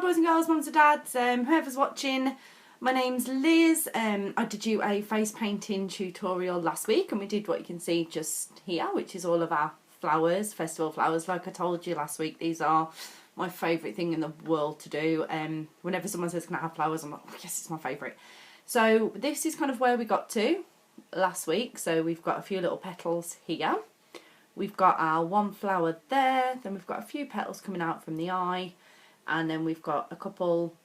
boys and girls, mums and dads, whoever's watching, my name's Liz. I did you a face painting tutorial last week and we did what you can see just here, which is all of our flowers, festival flowers. Like I told you last week, these are my favourite thing in the world to do. Whenever someone says can I have flowers, I'm like, oh, yes, it's my favourite. So this is kind of where we got to last week. So we've got a few little petals here. We've got our one flower there, then we've got a few petals coming out from the eye, and then we've got a couple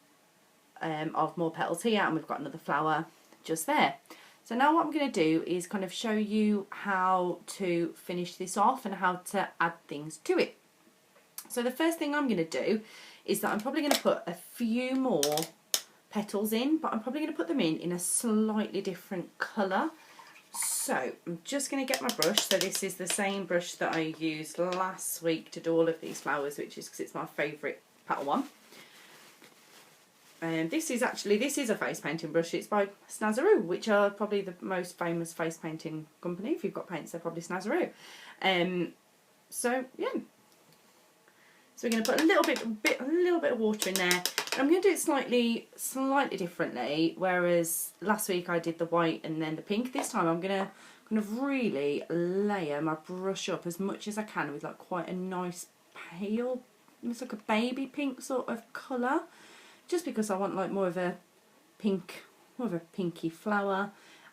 of more petals here, and we've got another flower just there. So now what I'm going to do is kind of show you how to finish this off and how to add things to it. So the first thing I'm going to do is that I'm probably going to put a few more petals in, but I'm probably going to put them in a slightly different colour. So I'm just going to get my brush. So this is the same brush that I used last week to do all of these flowers, which is because it's my favourite petal one. And this is a face painting brush. It's by Snazaroo, which are probably the most famous face painting company. If you've got paints, they're probably Snazaroo. So yeah. So we're going to put a little bit of water in there. And I'm going to do it slightly differently. Whereas last week I did the white and then the pink. This time I'm going to kind of really layer my brush up as much as I can with like quite a nice pale, almost like a baby pink sort of colour. Just because I want like more of a pinky flower.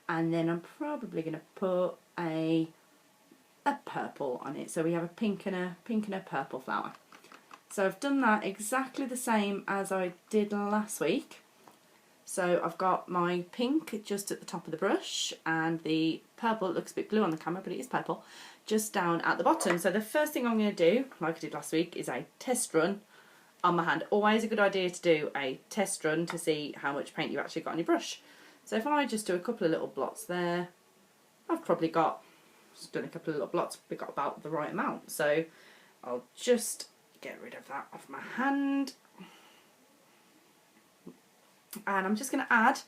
And then I'm probably going to put a purple on it. So we have a pink and a purple flower. So I've done that exactly the same as I did last week. So I've got my pink just at the top of the brush and the purple, it looks a bit blue on the camera but it is purple, just down at the bottom. So the first thing I'm going to do, like I did last week, is a test run on my hand. Always a good idea to do a test run to see how much paint you actually got on your brush. So if I just do a couple of little blots there, I've probably done a couple of little blots, we got about the right amount. So I'll just get rid of that off my hand, and I'm just going to add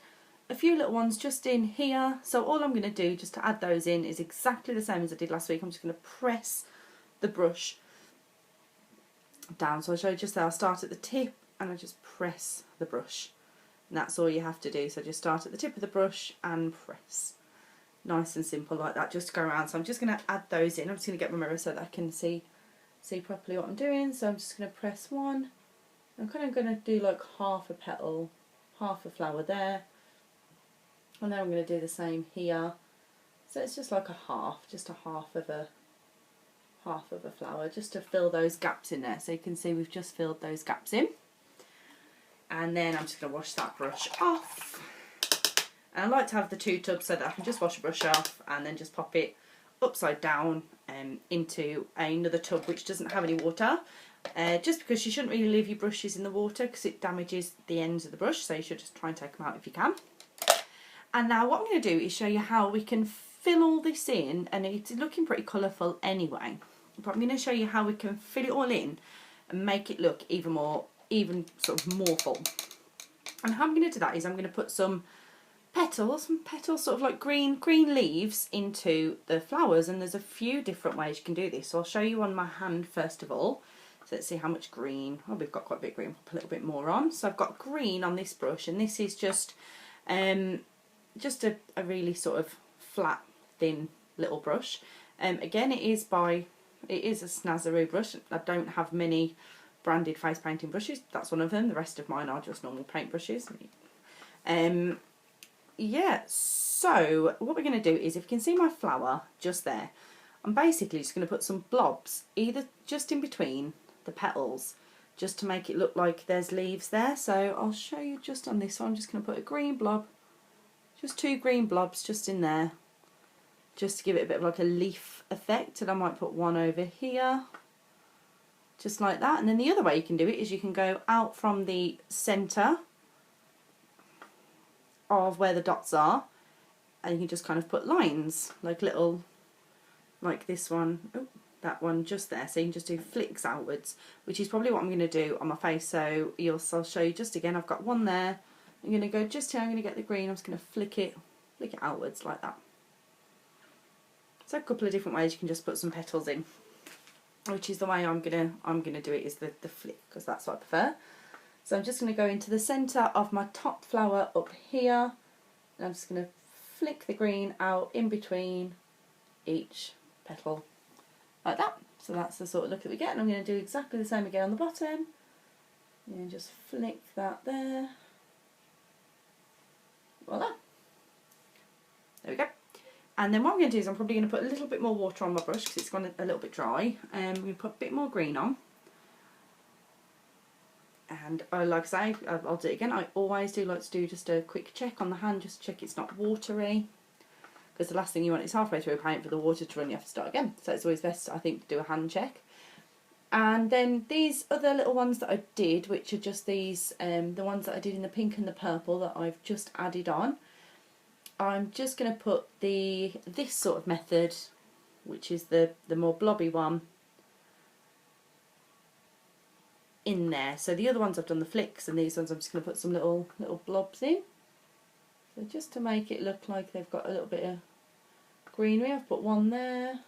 a few little ones just in here. So all I'm going to do just to add those in is exactly the same as I did last week. I'm just going to press the brush down. So I showed you just there, I'll start at the tip and I just press the brush, and that's all you have to do. So just start at the tip of the brush and press, nice and simple like that, just to go around. So I'm just going to add those in. I'm just going to get my mirror so that I can see properly what I'm doing. So I'm just going to press one. I'm kind of going to do like half a petal, half a flower there, and then I'm going to do the same here. So it's just like a half of a flower, just to fill those gaps in there. So you can see we've just filled those gaps in, and then I'm just going to wash that brush off. And I like to have the two tubs so that I can just wash the brush off and then just pop it upside down into another tub which doesn't have any water, just because you shouldn't really leave your brushes in the water because it damages the ends of the brush, so you should just try and take them out if you can. And now what I'm going to do is show you how we can fill all this in, and it's looking pretty colourful anyway, but I'm going to show you how we can fill it all in and make it look even sort of more full. And how I'm going to do that is I'm going to put some petals sort of like green leaves into the flowers, and there's a few different ways you can do this. So I'll show you on my hand first of all. So let's see how much green. Oh, we've got quite a bit of green. Put a little bit more on. So I've got green on this brush, and this is just a really sort of flat, thin little brush. Again, it is a Snazaroo brush. I don't have many branded face painting brushes. That's one of them. The rest of mine are just normal paint brushes. Yeah, so what we're going to do is, if you can see my flower just there, I'm basically just going to put some blobs either just in between the petals, just to make it look like there's leaves there. So I'll show you just on this one. I'm just going to put a green blob, just two green blobs just in there, just to give it a bit of like a leaf effect. And I might put one over here, just like that. And then the other way you can do it is you can go out from the centre of where the dots are, and you can just kind of put lines, like little, like this one, oh, that one just there. So you can just do flicks outwards, which is probably what I'm going to do on my face. So I'll show you just again. I've got one there. I'm going to go just here. I'm going to get the green. I'm just going to flick it outwards like that. So a couple of different ways you can just put some petals in, which is the way I'm gonna do it, is the flick, because that's what I prefer. So I'm just going to go into the centre of my top flower up here, and I'm just going to flick the green out in between each petal like that. So that's the sort of look that we get, and I'm going to do exactly the same again on the bottom. And just flick that there. Voila. There we go. And then what I'm going to do is I'm probably going to put a little bit more water on my brush because it's gone a little bit dry. I'm going to put a bit more green on. And like I say, I'll do it again. I always do like to do just a quick check on the hand, just check it's not watery. Because the last thing you want is halfway through a paint for the water to run, you have to start again. So it's always best, I think, to do a hand check. And then these other little ones that I did, which are just these, the ones that I did in the pink and the purple that I've just added on. I'm just going to put this sort of method, which is the more blobby one, in there. So the other ones I've done the flicks, and these ones I'm just going to put some little blobs in. So just to make it look like they've got a little bit of greenery, I've put one there,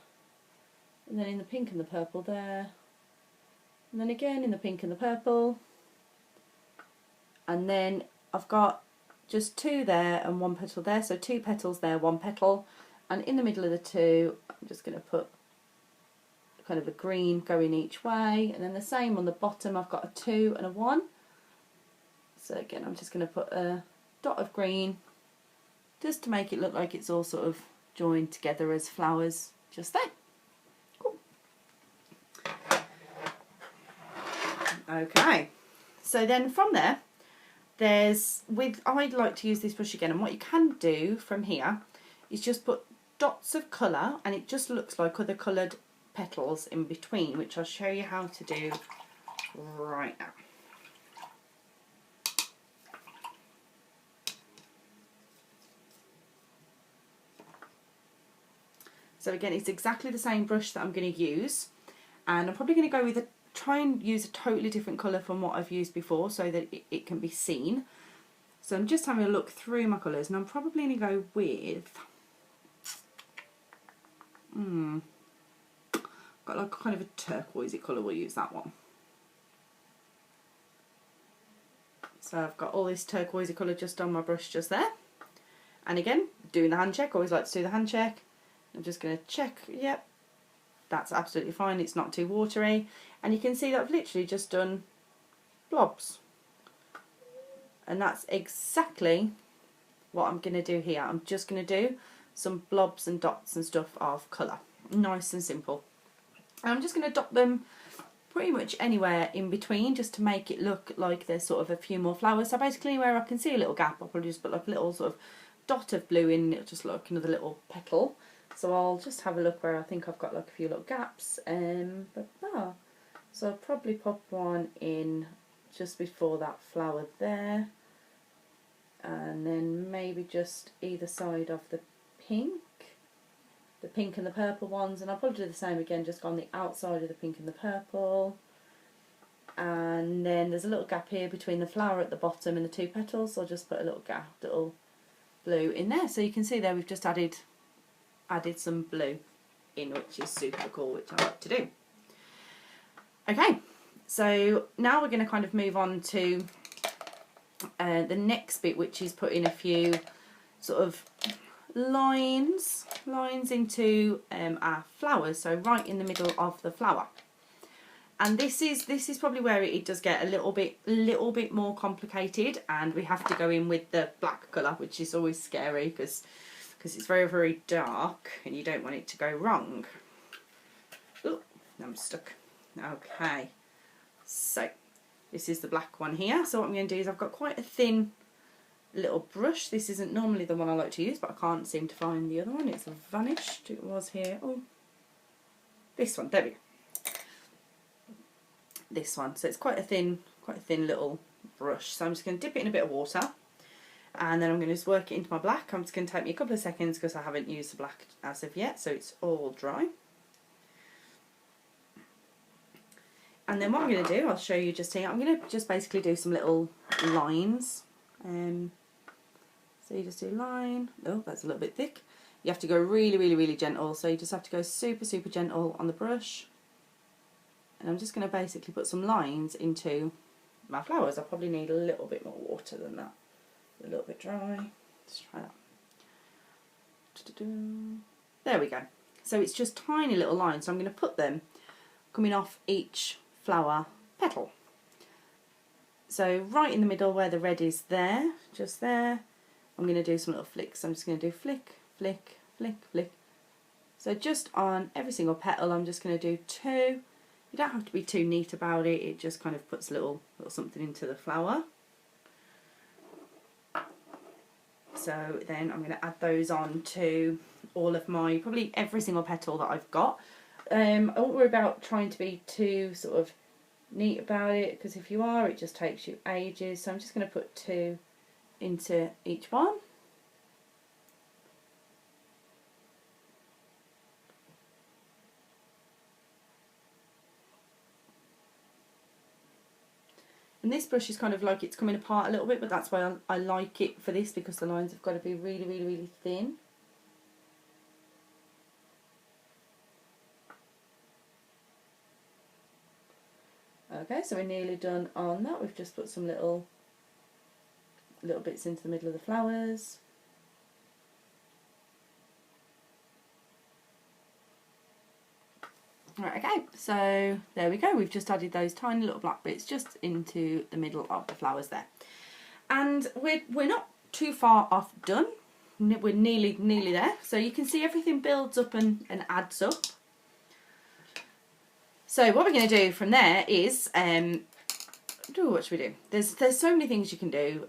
and then in the pink and the purple there, and then again in the pink and the purple, and then I've got just two there and one petal there, so two petals there, one petal, and in the middle of the two I'm just going to put kind of a green going each way, and then the same on the bottom. I've got a 2 and a 1, so again I'm just going to put a dot of green just to make it look like it's all sort of joined together as flowers just there. Cool. Okay, so then from there, I like to use this brush again, and what you can do from here is just put dots of colour, and it just looks like other coloured petals in between, which I'll show you how to do right now. So again, it's exactly the same brush that I'm going to use, and I'm probably going to go with try and use a totally different colour from what I've used before so that it can be seen. So I'm just having a look through my colours, and I'm probably going to go with got like kind of a turquoisey colour. We'll use that one. So I've got all this turquoisey colour just on my brush just there, and again doing the hand check. Always like to do the hand check. I'm just going to check, yep, that's absolutely fine, it's not too watery, and you can see that I've literally just done blobs, and that's exactly what I'm going to do here. I'm just going to do some blobs and dots and stuff of colour, nice and simple. And I'm just going to dot them pretty much anywhere in between just to make it look like there's sort of a few more flowers. So basically where I can see a little gap, I'll probably just put like a little sort of dot of blue in, it'll just look like another little petal. So I'll just have a look where I think I've got like a few little gaps. So I'll probably pop one in just before that flower there, and then maybe just either side of the pink and the purple ones, and I'll probably do the same again, just on the outside of the pink and the purple. And then there's a little gap here between the flower at the bottom and the two petals, so I'll just put a little gap, little blue in there. So you can see there we've just added some blue in, which is super cool, which I like to do. Okay, so now we're going to kind of move on to the next bit, which is putting a few sort of lines into our flowers, so right in the middle of the flower. And this is probably where it does get a little bit more complicated, and we have to go in with the black colour, which is always scary because it's very, very dark and you don't want it to go wrong. Oh, I'm stuck. Okay, so this is the black one here. So what I'm going to do is I've got quite a thin little brush. This isn't normally the one I like to use, but I can't seem to find the other one. It's vanished. It was here. Oh, this one. There we go. This one. So it's quite a thin little brush. So I'm just going to dip it in a bit of water, and then I'm going to just work it into my black. I'm just going to take me a couple of seconds because I haven't used the black as of yet, so it's all dry. And then what I'm going to do, I'll show you just here. I'm going to just basically do some little lines. So you just do line. Oh, that's a little bit thick. You have to go really, really, really gentle. So you just have to go super, super gentle on the brush. And I'm just going to basically put some lines into my flowers. I probably need a little bit more water than that. A little bit dry. Let's try that. There we go. So it's just tiny little lines. So I'm going to put them coming off each flower petal. So right in the middle where the red is there, just there, I'm going to do some little flicks. So I'm just going to do flick, flick, flick, flick. So just on every single petal I'm just going to do 2. You don't have to be too neat about it, it just kind of puts a little something into the flower. So then I'm going to add those on to all of my, probably every single petal that I've got. I won't worry about trying to be too sort of neat about it, because if you are, it just takes you ages. So I'm just going to put 2 into each one. And this brush is kind of like it's coming apart a little bit, but that's why I like it for this, because the lines have got to be really, really, really thin. Okay, so we're nearly done on that. We've just put some little bits into the middle of the flowers. Right, okay, so there we go. We've just added those tiny little black bits just into the middle of the flowers there. And we're not too far off done. We're nearly there. So you can see everything builds up and adds up. So what we're going to do from there is, what should we do? There's so many things you can do,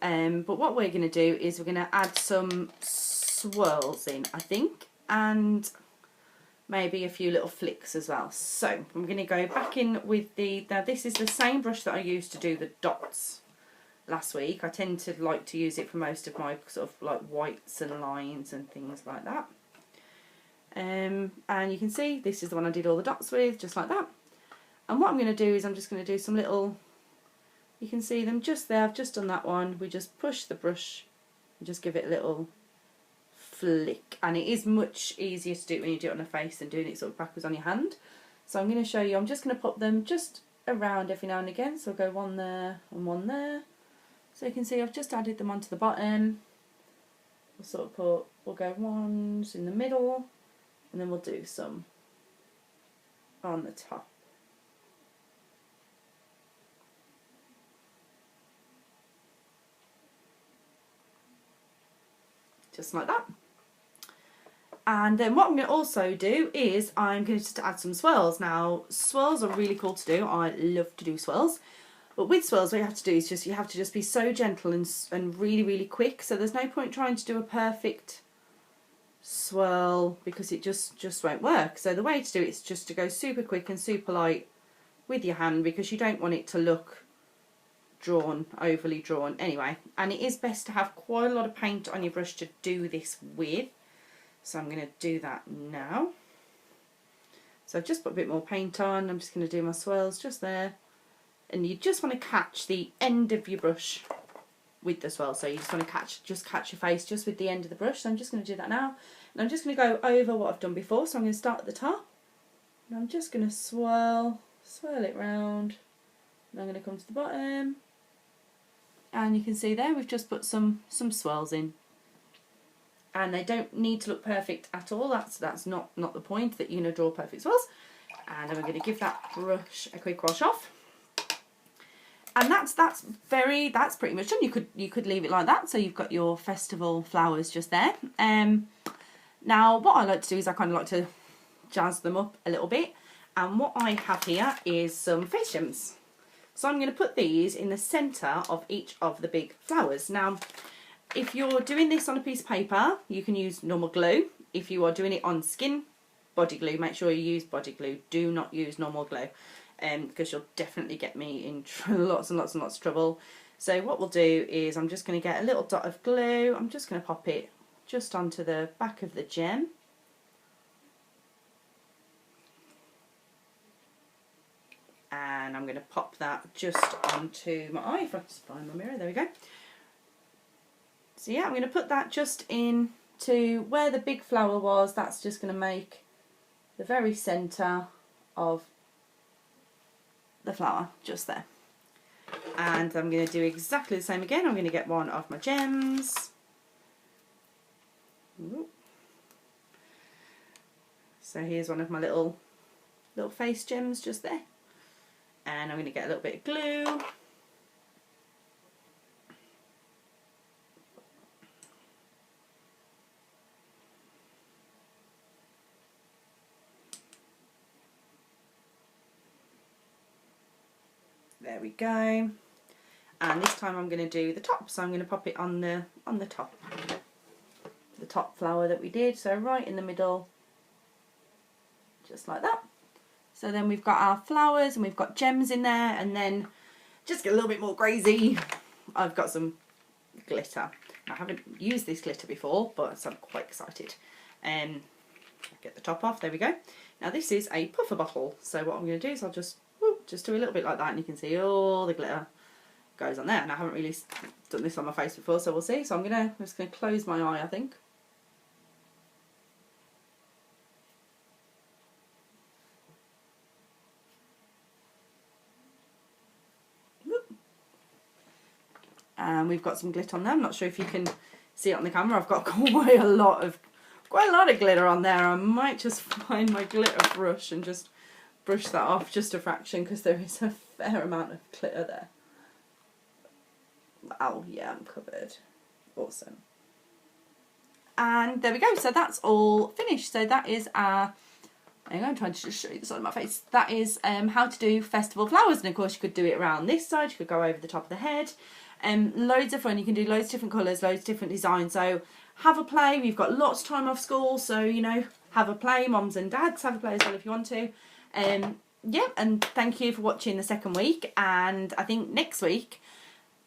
but what we're going to do is we're going to add some swirls in, I think, and maybe a few little flicks as well. So I'm going to go back in with now this is the same brush that I used to do the dots last week. I tend to like to use it for most of my sort of like whites and lines and things like that. And you can see this is the one I did all the dots with, just like that. And what I'm going to do is I'm just going to do some little, you can see them just there, I've just done that one. We just push the brush and just give it a little flick, and it is much easier to do it when you do it on a face than doing it sort of backwards on your hand. So I'm going to show you, I'm just going to pop them just around every now and again, so I'll go one there and one there. So you can see I've just added them onto the bottom. We'll sort of we'll go ones in the middle, and then we'll do some on the top. Just like that. And then what I'm going to also do is I'm going to just add some swirls. Now, swirls are really cool to do. I love to do swirls. But with swirls, what you have to do is you have to just be so gentle and really, really quick. So there's no point trying to do a perfect swirl, because it just won't work. So the way to do it is just to go super quick and super light with your hand, because you don't want it to look overly drawn anyway. And it is best to have quite a lot of paint on your brush to do this with. So I'm going to do that now. So I've just put a bit more paint on. I'm just going to do my swirls just there. And you just want to catch the end of your brush with the swirl. So you just want to catch your face just with the end of the brush. So I'm just going to do that now. And I'm just going to go over what I've done before. So I'm going to start at the top. And I'm just going to swirl it round. And I'm going to come to the bottom. And you can see there we've just put some swirls in. And they don't need to look perfect at all. That's not the point, that you're going to draw perfect swirls. And then we're going to give that brush a quick wash off. And that's pretty much done. You could leave it like that, so you've got your festival flowers just there. Now what I like to do is I kind of like to jazz them up a little bit. And what I have here is some face gems. So I'm going to put these in the centre of each of the big flowers. Now, if you're doing this on a piece of paper, you can use normal glue. If you are doing it on skin, body glue. Make sure you use body glue. Do not use normal glue, because you'll definitely get me in lots and lots of trouble. So what we'll do is I'm just going to get a little dot of glue. I'm just going to pop it just onto the back of the gem. And I'm going to pop that just onto my eye. If I just find my mirror, there we go. So yeah, I'm going to put that just in to where the big flower was. That's just going to make the very centre of the flower, just there. And I'm going to do exactly the same again. I'm going to get one of my gems. Ooh. So here's one of my little face gems just there. And I'm going to get a little bit of glue. There we go. And this time I'm going to do the top, so I'm going to pop it on the top. The top flower that we did, so right in the middle, just like that. So then we've got our flowers and we've got gems in there, and then just get a little bit more crazy, I've got some glitter. I haven't used this glitter before, but so I'm quite excited. Get the top off, there we go. Now this is a puffer bottle, so what I'm going to do is I'll just do a little bit like that, and you can see all the glitter goes on there. And I haven't really done this on my face before, so we'll see. So I'm just going to close my eye, I think. And we've got some glitter on there. I'm not sure if you can see it on the camera. I've got quite a lot of glitter on there. I might just find my glitter brush and just brush that off just a fraction, because there is a fair amount of glitter there. Oh yeah, I'm covered. Awesome. And there we go. So that's all finished. So that is our, I'm trying to just show you the side of my face. That is how to do festival flowers. And of course you could do it around this side. You could go over the top of the head. Loads of fun. You can do loads of different colours, loads of different designs. So have a play. We've got lots of time off school. So, you know, have a play. Mums and dads, have a play as well if you want to. Yeah, and thank you for watching the second week. And I think next week,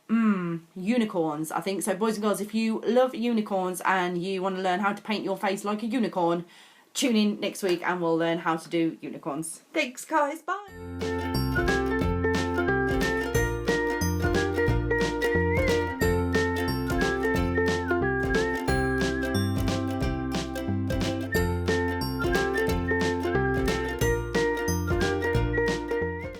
unicorns, I think. So boys and girls, if you love unicorns and you want to learn how to paint your face like a unicorn, tune in next week and we'll learn how to do unicorns. Thanks guys, bye.